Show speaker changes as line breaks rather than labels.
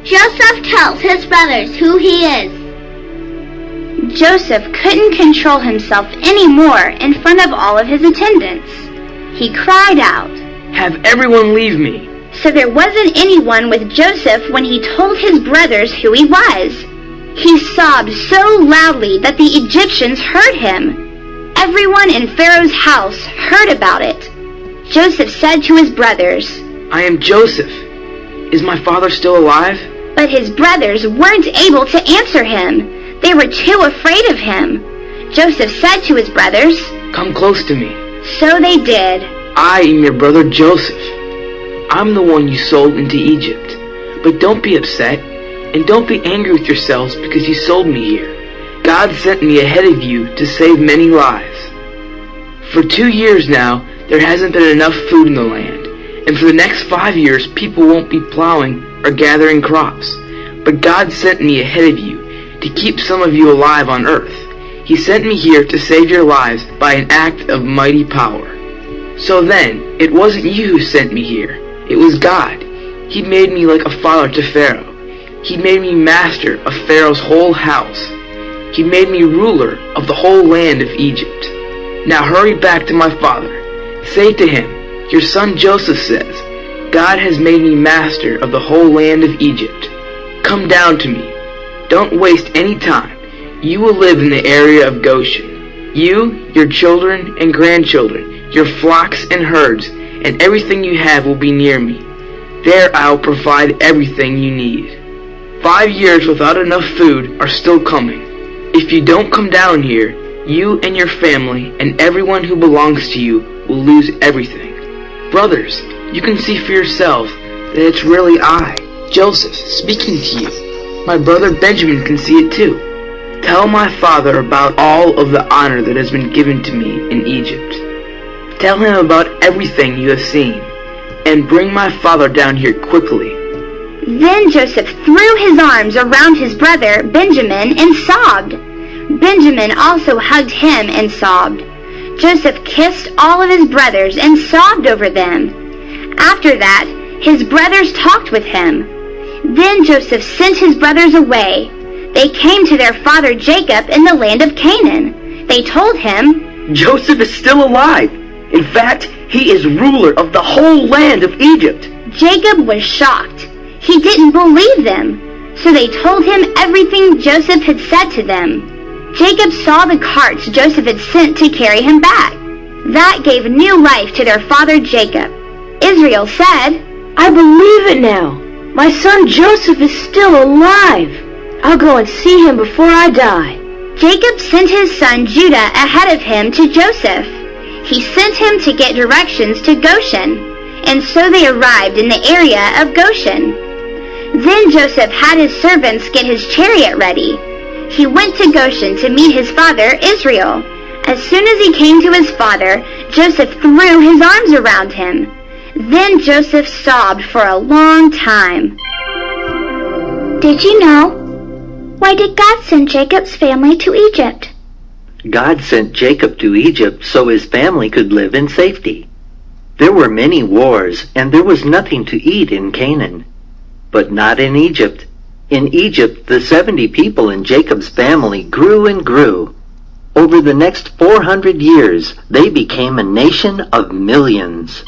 Joseph tells his brothers who he is.
Joseph couldn't control himself anymore in front of all of his attendants. He cried out,
"Have everyone leave me."
So there wasn't anyone with Joseph when he told his brothers who he was. He sobbed so loudly that the Egyptians heard him. Everyone in Pharaoh's house heard about it. Joseph said to his brothers,
"I am Joseph. Is my father still alive?"
But his brothers weren't able to answer him. They were too afraid of him. Joseph said to his brothers,
"Come close to me."
So they did.
"I am your brother Joseph. I'm the one you sold into Egypt. But don't be upset, and don't be angry with yourselves because you sold me here. God sent me ahead of you to save many lives. For 2 years now, there hasn't been enough food in the land, and for the next 5 years, people won't be plowing or gathering crops. But God sent me ahead of you to keep some of you alive on earth. He sent me here to save your lives by an act of mighty power. So then, it wasn't you who sent me here. It was God. He made me like a father to Pharaoh. He made me master of Pharaoh's whole house. He made me ruler of the whole land of Egypt. Now hurry back to my father. Say to him, 'Your son Joseph says, God has made me master of the whole land of Egypt. Come down to me. Don't waste any time. You will live in the area of Goshen. You, your children and grandchildren, your flocks and herds, and everything you have will be near me. There I will provide everything you need. 5 years without enough food are still coming. If you don't come down here, you and your family and everyone who belongs to you will lose everything. Brothers, you can see for yourselves that it's really I, Joseph, speaking to you. My brother Benjamin can see it too. Tell my father about all of the honor that has been given to me in Egypt. Tell him about everything you have seen, and bring my father down here quickly."
Then Joseph threw his arms around his brother Benjamin and sobbed. Benjamin also hugged him and sobbed. Joseph kissed all of his brothers and sobbed over them. After that, his brothers talked with him. Then Joseph sent his brothers away. They came to their father Jacob in the land of Canaan. They told him,
"Joseph is still alive. In fact, he is ruler of the whole land of Egypt."
Jacob was shocked. He didn't believe them. So they told him everything Joseph had said to them. Jacob saw the carts Joseph had sent to carry him back. That gave new life to their father Jacob. Israel said,
"I believe it now. My son Joseph is still alive. I'll go and see him before I die."
Jacob sent his son Judah ahead of him to Joseph. He sent him to get directions to Goshen, and so they arrived in the area of Goshen. Then Joseph had his servants get his chariot ready. He went to Goshen to meet his father Israel. As soon as he came to his father, Joseph threw his arms around him. Then Joseph sobbed for a long time.
Did you know? Why did God send Jacob's family to Egypt?
God sent Jacob to Egypt so his family could live in safety. There were many wars, and there was nothing to eat in Canaan. But not in Egypt. In Egypt, the 70 people in Jacob's family grew and grew. Over the next 400 years, they became a nation of millions.